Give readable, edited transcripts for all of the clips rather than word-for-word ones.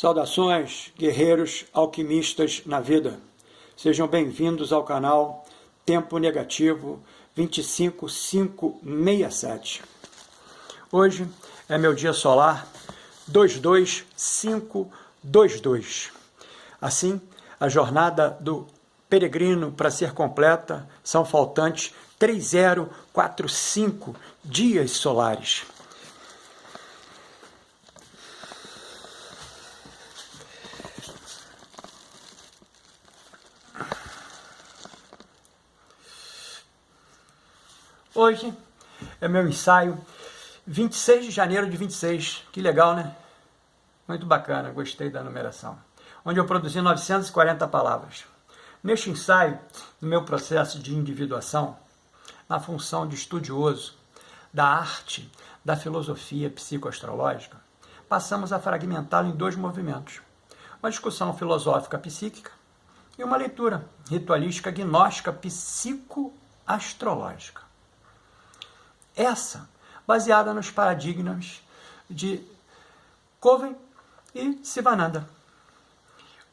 Saudações, guerreiros alquimistas na vida. Sejam bem-vindos ao canal Tempo Negativo 25567. Hoje é meu dia solar 22522. Assim, a jornada do peregrino para ser completa são faltantes 3045 dias solares. Hoje é meu ensaio 26 de janeiro de 26. Que legal, né? Muito bacana, gostei da numeração. Onde eu produzi 940 palavras. Neste ensaio, no meu processo de individuação, na função de estudioso da arte, da filosofia psicoastrológica, passamos a fragmentá-lo em dois movimentos. Uma discussão filosófica psíquica e uma leitura ritualística gnóstica psicoastrológica. Essa, baseada nos paradigmas de Coven e Sivananda.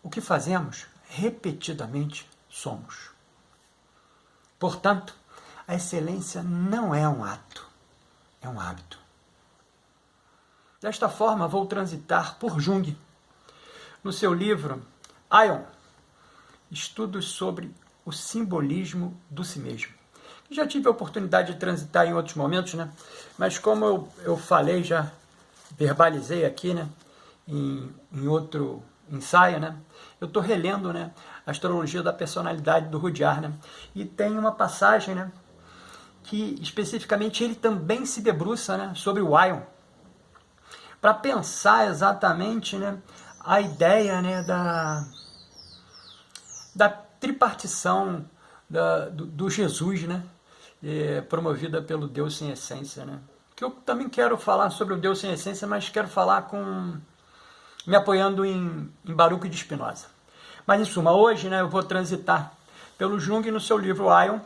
O que fazemos, repetidamente, somos. Portanto, a excelência não é um ato, é um hábito. Desta forma, vou transitar por Jung, no seu livro Aion, Estudos sobre o Simbolismo do Si Mesmo. Já tive a oportunidade de transitar em outros momentos, né? Mas como eu falei, já verbalizei aqui, né? Em outro ensaio, né? Eu estou relendo, né? A Astrologia da Personalidade do Rudyard, né? E tem uma passagem, né? Que especificamente ele também se debruça, né? Sobre o Aion, para pensar exatamente, né? A ideia, né? Da tripartição do Jesus, né? Promovida pelo Deus sem essência, né? Que eu também quero falar sobre o Deus sem essência, mas quero falar me apoiando em Baruch de Spinoza. Mas em suma, hoje, né, eu vou transitar pelo Jung no seu livro Aion,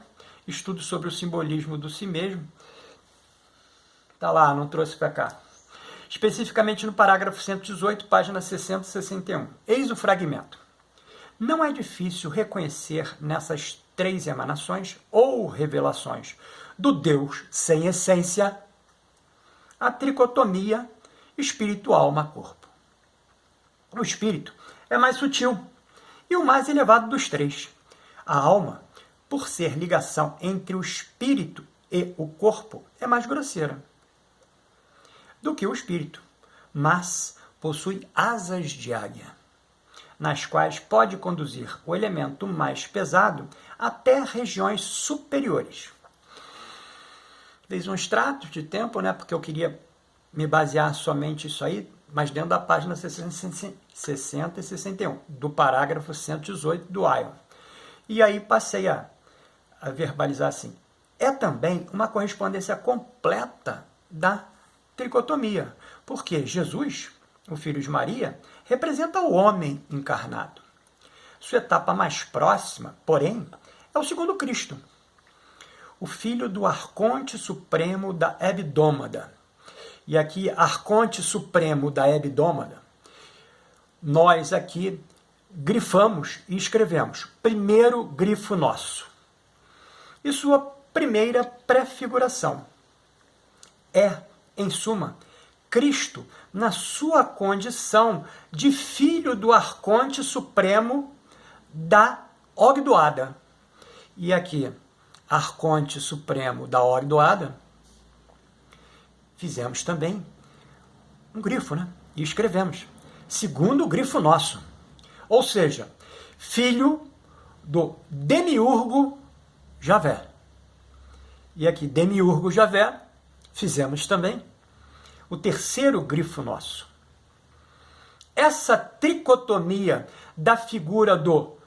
Estudo sobre o Simbolismo do Si Mesmo. Tá lá, não trouxe para cá. Especificamente no parágrafo 118, página 60 e 61. Eis o fragmento. Não é difícil reconhecer nessas três emanações ou revelações do Deus sem essência a tricotomia espírito-alma-corpo. O espírito é mais sutil e o mais elevado dos três. A alma, por ser ligação entre o espírito e o corpo, é mais grosseira do que o espírito, mas possui asas de águia, nas quais pode conduzir o elemento mais pesado até regiões superiores. Fiz um extrato de tempo, né, porque eu queria me basear somente isso aí, mas dentro da página 60 e 61, do parágrafo 118 do Aion. E aí passei a verbalizar assim. É também uma correspondência completa da tricotomia, porque Jesus, o Filho de Maria, representa o homem encarnado. Sua etapa mais próxima, porém, é o segundo Cristo, o filho do Arconte Supremo da Hebdômada. E aqui, Arconte Supremo da Hebdômada, nós aqui grifamos e escrevemos primeiro grifo nosso. E sua primeira prefiguração é, em suma, Cristo na sua condição de filho do Arconte Supremo da Ogdoada. E aqui, Arconte Supremo da Ogdoada, fizemos também um grifo, né? E escrevemos, segundo o grifo nosso. Ou seja, filho do Demiurgo Javé. E aqui, Demiurgo Javé, fizemos também o terceiro grifo nosso. Essa tricotomia da figura do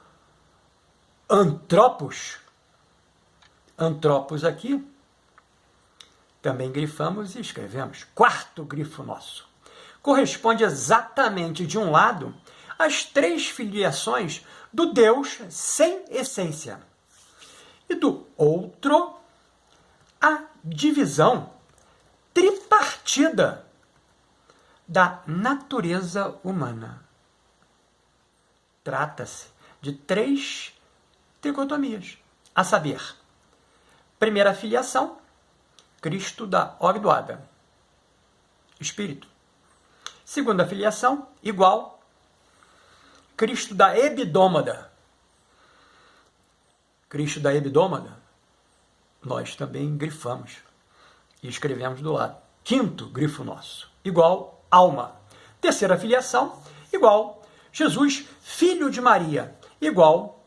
Antropos aqui, também grifamos e escrevemos. Quarto grifo nosso. Corresponde exatamente, de um lado, às três filiações do Deus sem essência. E do outro, a divisão tripartida da natureza humana. trata-se de 3 tricotomias, a saber, primeira filiação, Cristo da Ogdoada, Espírito. Segunda filiação, igual, Cristo da Hebdômada. Cristo da Hebdômada, nós também grifamos e escrevemos do lado. Quinto grifo nosso, igual, alma. Terceira filiação, igual, Jesus, filho de Maria, igual,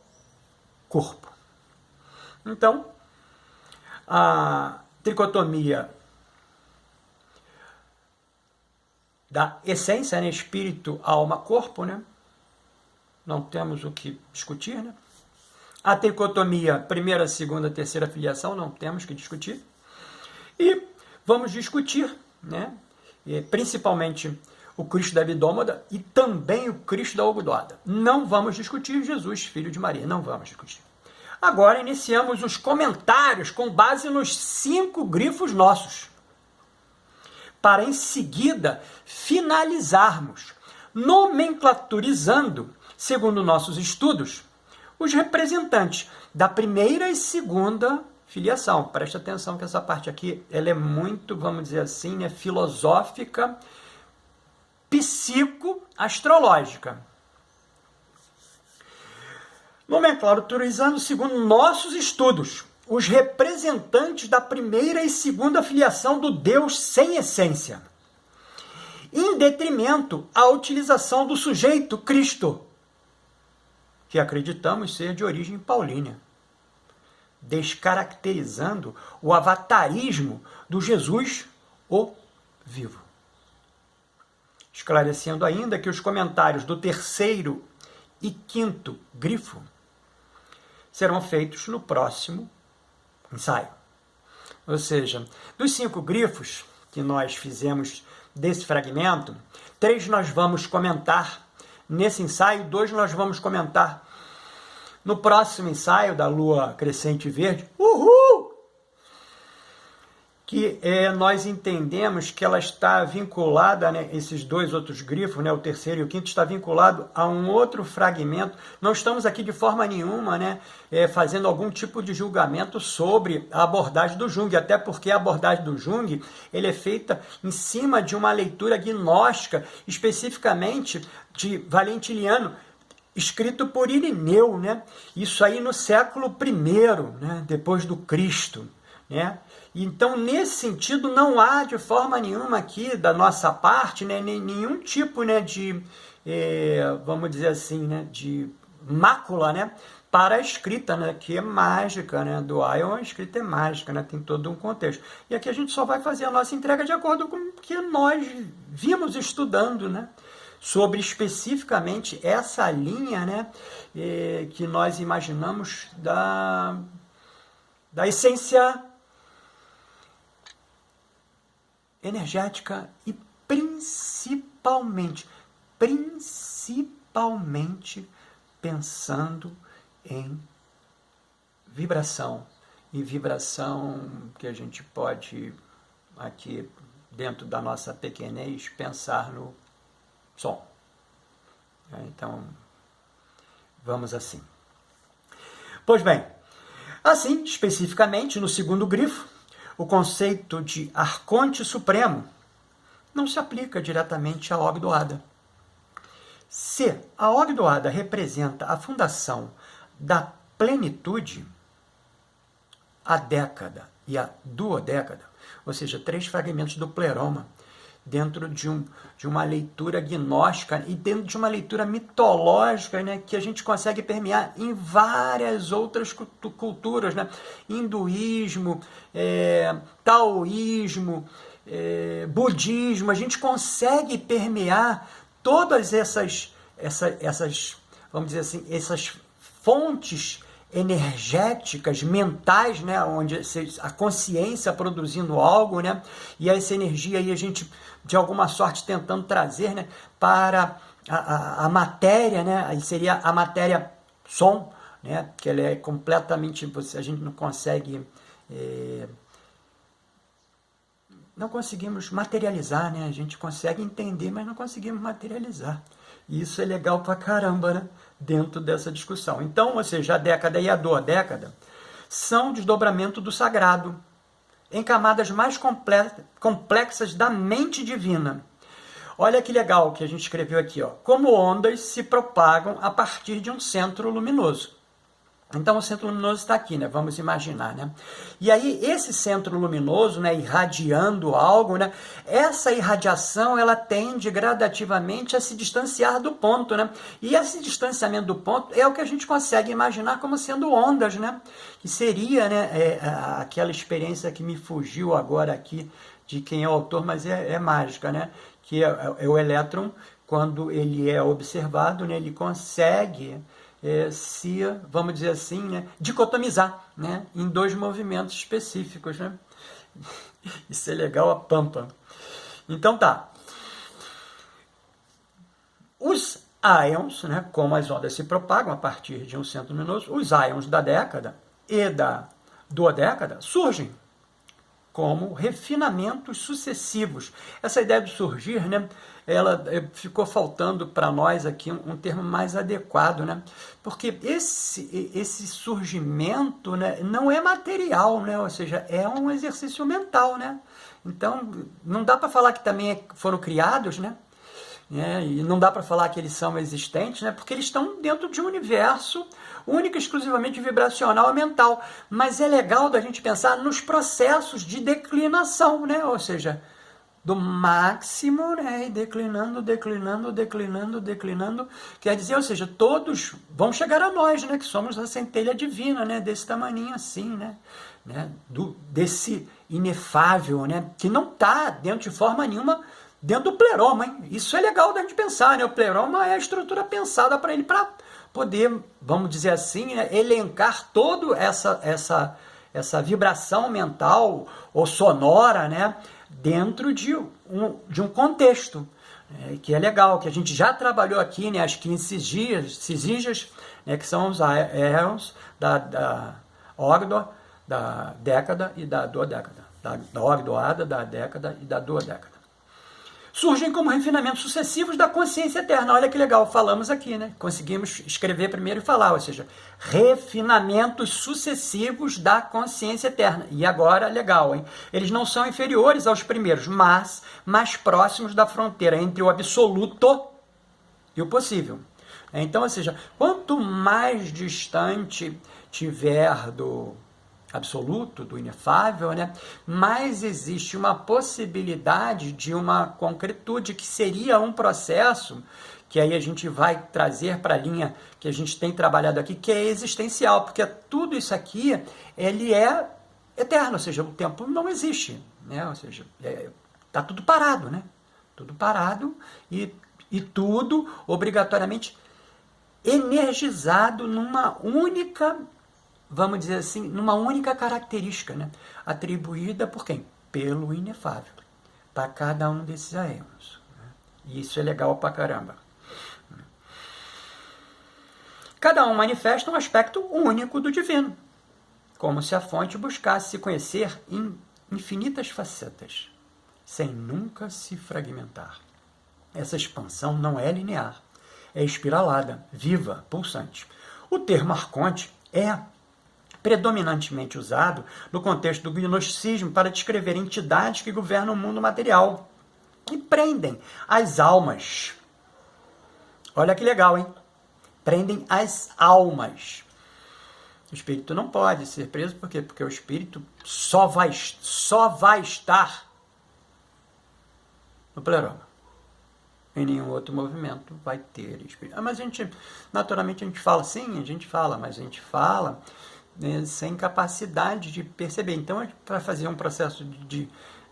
corpo. Então, a tricotomia da essência, né? Espírito, alma, corpo, né? Não temos o que discutir, né? A tricotomia, primeira, segunda, terceira filiação, não temos que discutir. E vamos discutir, né? Principalmente o Cristo da Hebdômada e também o Cristo da Ogdoada. Não vamos discutir Jesus, filho de Maria, não vamos discutir. Agora iniciamos os comentários com base nos 5 grifos nossos, para em seguida finalizarmos, nomenclaturizando, segundo nossos estudos, os representantes da primeira e segunda filiação. Preste atenção que essa parte aqui ela é muito, vamos dizer assim, né, filosófica, psicoastrológica. Nomenclaturizando, segundo nossos estudos, os representantes da primeira e segunda filiação do Deus sem essência, em detrimento à utilização do sujeito Cristo, que acreditamos ser de origem paulínia, descaracterizando o avatarismo do Jesus, o vivo. Esclarecendo ainda que os comentários do terceiro e quinto grifo serão feitos no próximo ensaio. Ou seja, dos 5 grifos que nós fizemos desse fragmento, 3 nós vamos comentar nesse ensaio, 2 nós vamos comentar no próximo ensaio da Lua Crescente Verde. Uhul! Que nós entendemos que ela está vinculada, né, esses 2 outros grifos, né, o terceiro e o quinto, está vinculado a um outro fragmento. Não estamos aqui de forma nenhuma, né, fazendo algum tipo de julgamento sobre a abordagem do Jung, até porque a abordagem do Jung ele é feita em cima de uma leitura gnóstica, especificamente de Valentiniano, escrito por Irineu, né? Isso aí no século I, né, depois do Cristo, né? Então, nesse sentido, não há de forma nenhuma aqui da nossa parte, né, nenhum tipo, né, de, vamos dizer assim, né, de mácula, né, para a escrita, né, que é mágica, né, do Ion, a escrita é mágica, né, tem todo um contexto. E aqui a gente só vai fazer a nossa entrega de acordo com o que nós vimos estudando, né, sobre especificamente essa linha, né, que nós imaginamos da essência energética e principalmente pensando em vibração. E vibração que a gente pode, aqui dentro da nossa pequenez, pensar no som. Então, vamos assim. Pois bem, assim, especificamente, no segundo grifo, o conceito de arconte supremo não se aplica diretamente à Ogdoada. Se a Ogdoada representa a fundação da plenitude, a década e a duodécada, ou seja, 3 fragmentos do pleroma, dentro de uma leitura gnóstica e dentro de uma leitura mitológica, né, que a gente consegue permear em várias outras culturas, né? Hinduísmo, taoísmo, budismo, a gente consegue permear todas essas, vamos dizer assim, essas fontes energéticas, mentais, né, onde a consciência produzindo algo, né, e essa energia aí a gente, de alguma sorte, tentando trazer, né, para a matéria, né, aí seria a matéria som, né, que ela é completamente, a gente não consegue não conseguimos materializar, né? A gente consegue entender, mas não conseguimos materializar. E isso é legal pra caramba, né? Dentro dessa discussão. Então, ou seja, a década e a duodécada são desdobramento do sagrado, em camadas mais complexas da mente divina. Olha que legal que a gente escreveu aqui, ó. Como ondas se propagam a partir de um centro luminoso. Então o centro luminoso está aqui, né? Vamos imaginar, né? E aí esse centro luminoso, né, irradiando algo, né? Essa irradiação ela tende gradativamente a se distanciar do ponto, né? E esse distanciamento do ponto é o que a gente consegue imaginar como sendo ondas, né? Que seria, né, aquela experiência que me fugiu agora aqui de quem é o autor, mas é mágica, né? Que é o elétron, quando ele é observado, né, ele consegue se, vamos dizer assim, né, dicotomizar, né, em dois movimentos específicos. Né? Isso é legal a pampa. Então tá. Os íons, né, como as ondas se propagam a partir de um centro luminoso, os íons da década e da duodécada surgem como refinamentos sucessivos. Essa ideia de surgir, né, ela ficou faltando para nós aqui um termo mais adequado, né, porque esse surgimento, né, não é material, né, ou seja, é um exercício mental, né, então não dá para falar que também foram criados, né, e não dá para falar que eles são existentes, né, porque eles estão dentro de um universo único, exclusivamente vibracional e mental. Mas é legal da gente pensar nos processos de declinação, né, ou seja, do máximo, né, e declinando, declinando, declinando, declinando, quer dizer, ou seja, todos vão chegar a nós, né, que somos a centelha divina, né, desse tamaninho assim, né, desse inefável, né, que não está dentro de forma nenhuma dentro do pleroma, hein? Isso é legal da gente pensar, né? O pleroma é a estrutura pensada para ele, para poder, vamos dizer assim, né, elencar toda essa vibração mental ou sonora, né, dentro de um contexto, que é legal, que a gente já trabalhou aqui, né, as 15 cisígias, né, que são os éons da ógdo, da década e da duodécada, da ogdoada, da década e da duodécada. Surgem como refinamentos sucessivos da consciência eterna. Olha que legal, falamos aqui, né? Conseguimos escrever primeiro e falar, ou seja, refinamentos sucessivos da consciência eterna. E agora, legal, hein? Eles não são inferiores aos primeiros, mas mais próximos da fronteira entre o absoluto e o possível. Então, ou seja, quanto mais distante tiver do absoluto, do inefável, né, mais existe uma possibilidade de uma concretude, que seria um processo que aí a gente vai trazer para a linha que a gente tem trabalhado aqui, que é existencial, porque tudo isso aqui, ele é eterno, ou seja, o tempo não existe, né, ou seja, está tudo parado, né, tudo parado e tudo obrigatoriamente energizado numa única, vamos dizer assim, numa única característica, né? Atribuída por quem? Pelo inefável, para cada um desses íons. Né? E isso é legal pra caramba. Cada um manifesta um aspecto único do divino, como se a fonte buscasse se conhecer em infinitas facetas, sem nunca se fragmentar. Essa expansão não é linear, é espiralada, viva, pulsante. O termo arconte é predominantemente usado no contexto do gnosticismo para descrever entidades que governam o mundo material e prendem as almas. Olha que legal, hein? Prendem as almas. O espírito não pode ser preso, por quê? Porque o espírito só vai estar no pleroma. Em nenhum outro movimento vai ter espírito. Mas naturalmente a gente fala, sim, a gente fala, mas a gente fala, né, sem capacidade de perceber. Então, para fazer um processo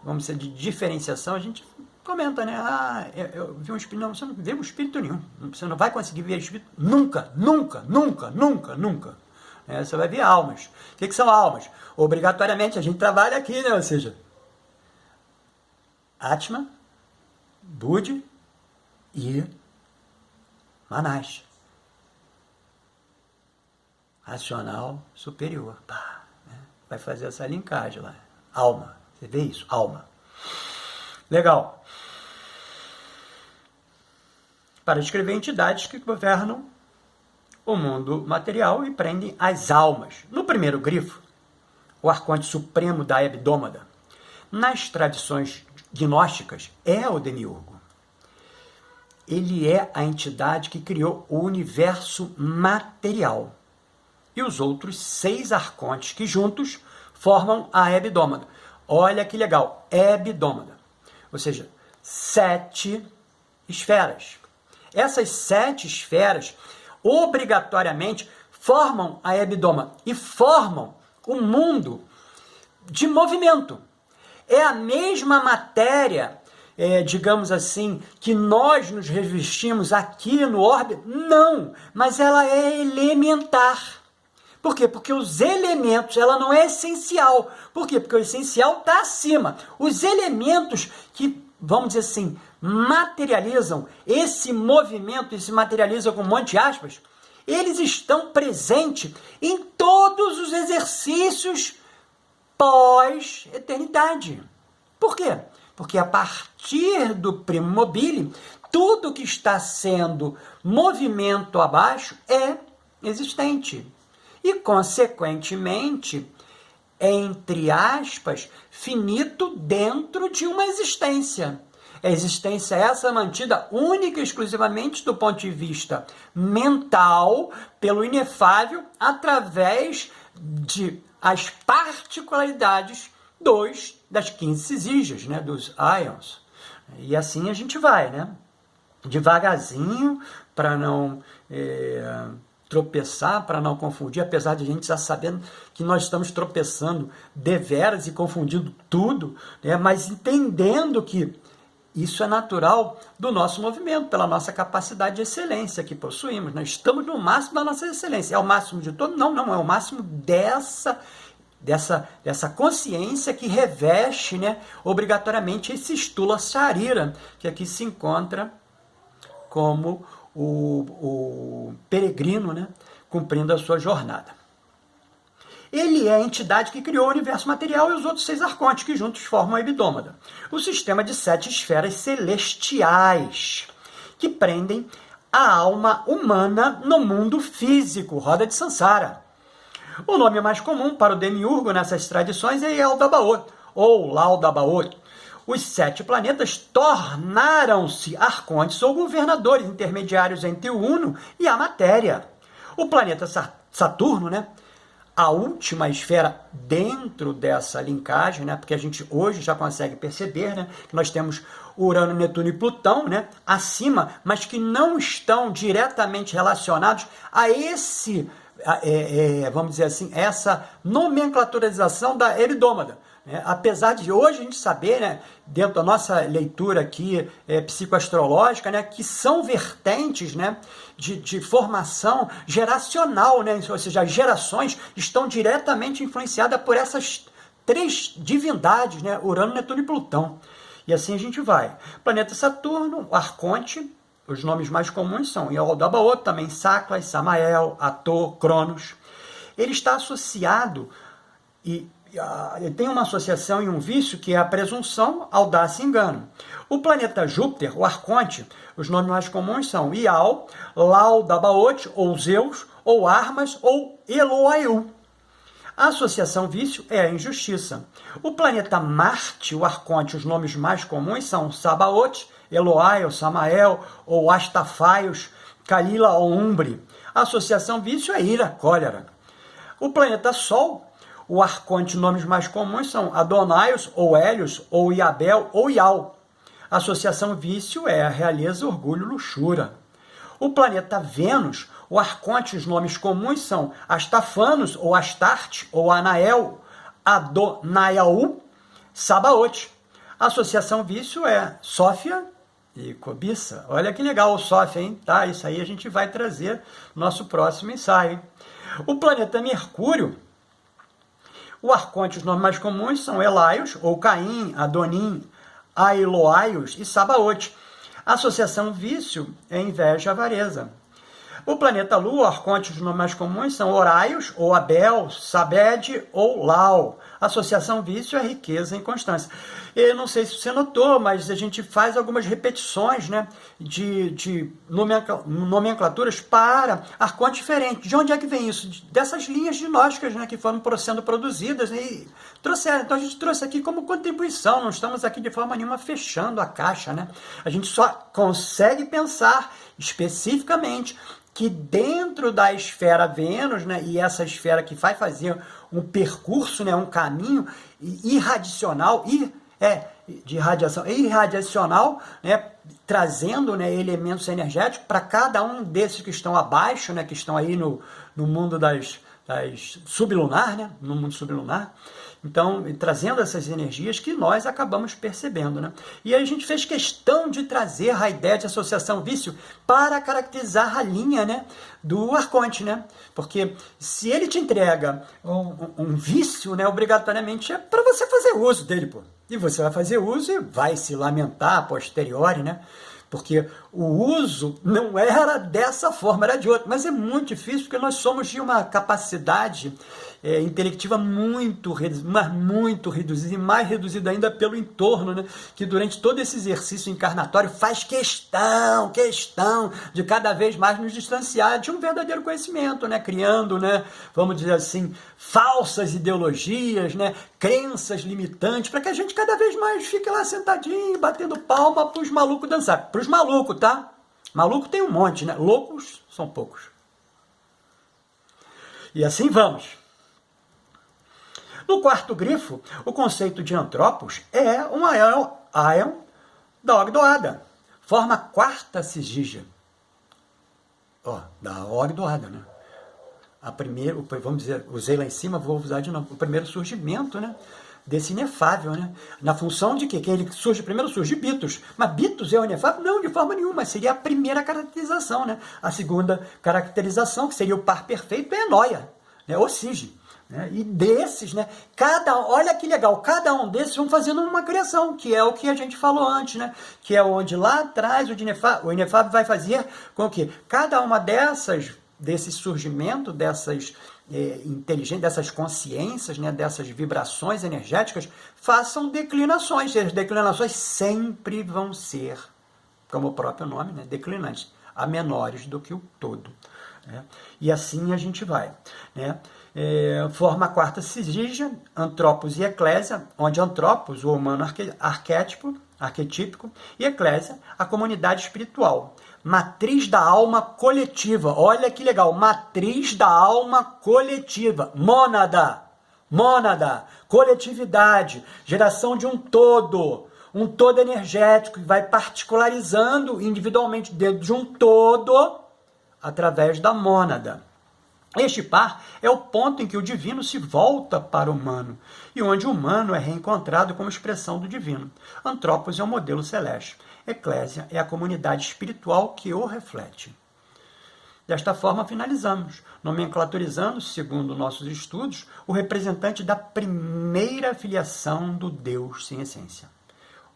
vamos dizer, de diferenciação, a gente comenta, né? Eu vi um espírito. Não, você não vê um espírito nenhum. Você não vai conseguir ver espírito nunca, nunca, nunca, nunca, nunca. Você vai ver almas. O que são almas? Obrigatoriamente, a gente trabalha aqui, né? Ou seja, Atma, Budi e Manas. Racional superior. Pá, né? Vai fazer essa linkagem lá. Alma. Você vê isso? Alma. Legal. Para descrever entidades que governam o mundo material e prendem as almas. No primeiro grifo, o arconte supremo da Hebdômada, nas tradições gnósticas, é o Demiurgo. Ele é a entidade que criou o universo material. E os outros 6 arcontes que juntos formam a Hebdômada. Olha que legal, Hebdômada. Ou seja, 7 esferas. Essas 7 esferas, obrigatoriamente, formam a Hebdômada e formam o mundo de movimento. É a mesma matéria, digamos assim, que nós nos revestimos aqui no orbe? Não, mas ela é elementar. Por quê? Porque os elementos, ela não é essencial. Por quê? Porque o essencial está acima. Os elementos que, vamos dizer assim, materializam esse movimento, se materializa com um monte de aspas, eles estão presentes em todos os exercícios pós-eternidade. Por quê? Porque a partir do primo mobile, tudo que está sendo movimento abaixo é existente. E, consequentemente, entre aspas, finito dentro de uma existência. A existência essa mantida única e exclusivamente do ponto de vista mental, pelo inefável, através de as particularidades das 15 cisígias, né, dos íons. E assim a gente vai, né? Devagarzinho, para não tropeçar, para não confundir, apesar de a gente já sabendo que nós estamos tropeçando deveras e confundindo tudo, né, mas entendendo que isso é natural do nosso movimento, pela nossa capacidade de excelência que possuímos. Nós estamos no máximo da nossa excelência. É o máximo de todo? Não, é o máximo dessa consciência que reveste, né, obrigatoriamente esse Stula Sharira, que aqui se encontra como o peregrino, né, cumprindo a sua jornada. Ele é a entidade que criou o universo material e os outros 6 arcontes que juntos formam a Hebdômada. O sistema de 7 esferas celestiais que prendem a alma humana no mundo físico, roda de Sansara. O nome mais comum para o Demiurgo nessas tradições é Yaldabaoth, ou Laudabaoth. Os 7 planetas tornaram-se arcontes ou governadores intermediários entre o Uno e a matéria. O planeta Saturno, né, a última esfera dentro dessa linkagem, né, porque a gente hoje já consegue perceber, né, que nós temos Urano, Netuno e Plutão, né, acima, mas que não estão diretamente relacionados a esse, vamos dizer assim, essa nomenclaturização da Hebdômada. Apesar de hoje a gente saber, né, dentro da nossa leitura aqui psicoastrológica, né, que são vertentes, né, de formação geracional, né, ou seja, as gerações estão diretamente influenciadas por essas 3 divindades, né, Urano, Netuno e Plutão. E assim a gente vai. Planeta Saturno, Arconte, os nomes mais comuns são Yaldabaoth, também Saclas, Samael, Ator, Cronos. Ele está associado ele tem uma associação e um vício que é a presunção, audácia e engano. O planeta Júpiter, o Arconte, os nomes mais comuns são Ial, Laudabaoth, ou Zeus, ou Armas, ou Eloaiu. A associação vício é a injustiça. O planeta Marte, o Arconte, os nomes mais comuns são Sabaoth, Eloai, ou Samael, ou Astafaios, Kalila ou Umbre. A associação vício é ira, cólera. O planeta Sol, o arconte, nomes mais comuns são Adonaios, ou Hélios, ou Iabel, ou Ial. A associação vício é a realeza, orgulho, luxúria. O planeta Vênus, o arconte, os nomes comuns são Astafanos, ou Astarte, ou Anael, Adonaiaú, Sabaoth. A associação vício é Sófia e cobiça. Olha que legal o Sófia, hein? Tá, isso aí a gente vai trazer no nosso próximo ensaio. O planeta Mercúrio, o arconte, os nomes mais comuns são Elaios, ou Caim, Adonim, Ailoaios e Sabaoth. A associação vício é inveja e avareza. O planeta Lua, arcontes mais comuns são Horaios, ou Abel, Sabed ou Lau. Associação vício é riqueza e inconstância. Eu não sei se você notou, mas a gente faz algumas repetições, né, de nomenclaturas para arcontes diferentes. De onde é que vem isso? Dessas linhas gnósticas, né, que foram sendo produzidas e trouxeram. Então a gente trouxe aqui como contribuição, não estamos aqui de forma nenhuma fechando a caixa, né? A gente só consegue pensar especificamente que dentro da esfera Vênus, né, e essa esfera que vai fazer um percurso, né, um caminho irradiacional, de radiação irradiacional, né, trazendo, né, elementos energéticos para cada um desses que estão abaixo, né, que estão aí no mundo das sublunar, né, no mundo sublunar. Então, trazendo essas energias que nós acabamos percebendo, né? E aí a gente fez questão de trazer a ideia de associação vício para caracterizar a linha, né, do arconte, né? Porque se ele te entrega um vício, né, obrigatoriamente é para você fazer uso dele, pô. E você vai fazer uso e vai se lamentar a posteriori, né? Porque o uso não era dessa forma, era de outra. Mas é muito difícil, porque nós somos de uma capacidade intelectiva muito reduzida, e mais reduzida ainda pelo entorno, né? Que durante todo esse exercício encarnatório faz questão de cada vez mais nos distanciar de um verdadeiro conhecimento, né? Criando, né, vamos dizer assim, falsas ideologias, né? Crenças limitantes, para que a gente cada vez mais fique lá sentadinho, batendo palma para os malucos dançar. Para os malucos, tá? Maluco tem um monte, né? Loucos são poucos. E assim vamos. No quarto grifo, o conceito de antropos é um aion da Ogdoada. Forma a quarta sigígia. Da Ogdoada, né? A primeira, vamos dizer, usei lá em cima, vou usar de novo. O primeiro surgimento, né, desse inefável, né? Na função de que ele surge, primeiro surge Bitos. Mas Bitos é o inefável? Não, de forma nenhuma. Seria a primeira caracterização, né? A segunda caracterização, que seria o par perfeito, é Noia, né? Ou Sige. Né? E desses, né, olha que legal, cada um desses vão fazendo uma criação, que é o que a gente falou antes, né, que é onde lá atrás o inefável vai fazer com que cada uma desses surgimentos, dessas inteligências, dessas consciências, né, dessas vibrações energéticas, façam declinações, e as declinações sempre vão ser, como o próprio nome, né, declinantes, a menores do que o todo. Né? E assim a gente vai, né? Forma a quarta sigígia, Antropos e Eclésia, onde Antropos, o humano arquetípico, e Eclésia, a comunidade espiritual. Matriz da alma coletiva, olha que legal, matriz da alma coletiva, mônada, coletividade, geração de um todo energético, que vai particularizando individualmente dentro de um todo, através da mônada. Este par é o ponto em que o divino se volta para o humano, e onde o humano é reencontrado como expressão do divino. Antropos é o modelo celeste. Eclésia é a comunidade espiritual que o reflete. Desta forma, finalizamos, nomenclaturizando, segundo nossos estudos, o representante da primeira filiação do Deus sem essência.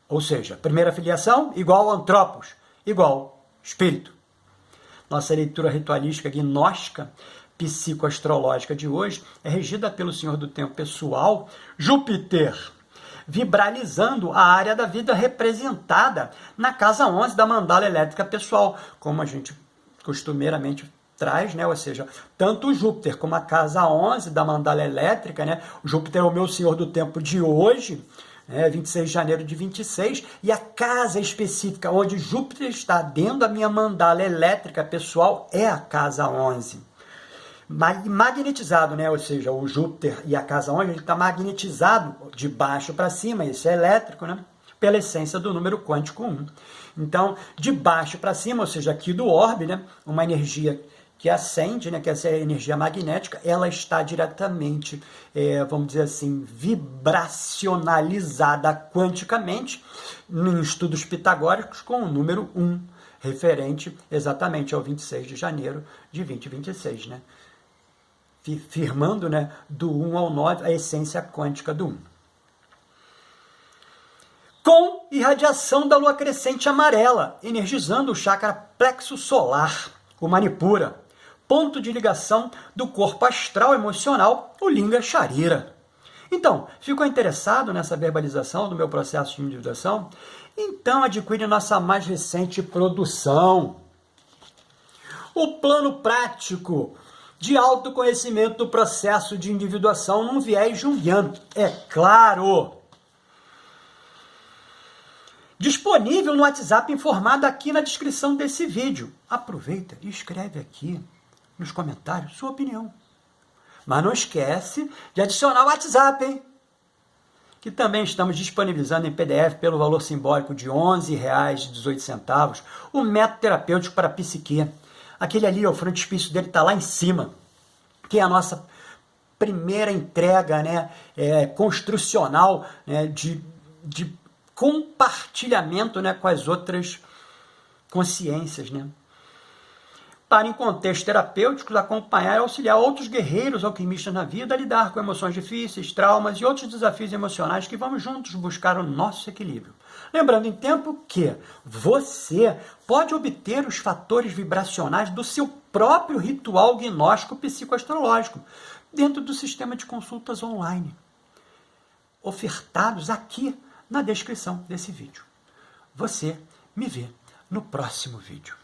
Ou seja, primeira filiação igual Antropos, igual Espírito. Nossa leitura ritualística gnóstica psicoastrológica de hoje é regida pelo Senhor do Tempo pessoal, Júpiter, vibralizando a área da vida representada na casa 11 da mandala elétrica pessoal, como a gente costumeiramente traz, né? Ou seja, tanto o Júpiter como a casa 11 da mandala elétrica, né? O Júpiter é o meu Senhor do Tempo de hoje, 26 de janeiro de 26, e a casa específica onde Júpiter está dentro da minha mandala elétrica pessoal é a casa 11. Magnetizado, né? Ou seja, o Júpiter e a casa 11, ele está magnetizado de baixo para cima, isso é elétrico, né? Pela essência do número quântico 1. Então, de baixo para cima, ou seja, aqui do orbe, né? Uma energia que acende, né, que essa energia magnética, ela está diretamente, vamos dizer assim, vibracionalizada quanticamente em estudos pitagóricos com o número 1, referente exatamente ao 26 de janeiro de 2026, né? Firmando, né, do 1 ao 9 a essência quântica do 1. Com irradiação da lua crescente amarela, energizando o chakra plexo solar, o Manipura. Ponto de ligação do corpo astral emocional, o Linga Sharira. Então, ficou interessado nessa verbalização do meu processo de individuação? Então adquire nossa mais recente produção. O plano prático de autoconhecimento do processo de individuação num viés junguiano. É claro! Disponível no WhatsApp informado aqui na descrição desse vídeo. Aproveita e escreve aqui nos comentários sua opinião. Mas não esquece de adicionar o WhatsApp, hein? Que também estamos disponibilizando em PDF pelo valor simbólico de R$ 11,18, o método terapêutico para a psique. Aquele ali, o frontispício dele está lá em cima, que é a nossa primeira entrega, né, construcional, né, de compartilhamento, né, com as outras consciências, né? Para, em contextos terapêuticos, acompanhar e auxiliar outros guerreiros alquimistas na vida a lidar com emoções difíceis, traumas e outros desafios emocionais que vamos juntos buscar o nosso equilíbrio. Lembrando em tempo que você pode obter os fatores vibracionais do seu próprio ritual gnóstico psicoastrológico dentro do sistema de consultas online, ofertados aqui na descrição desse vídeo. Você me vê no próximo vídeo.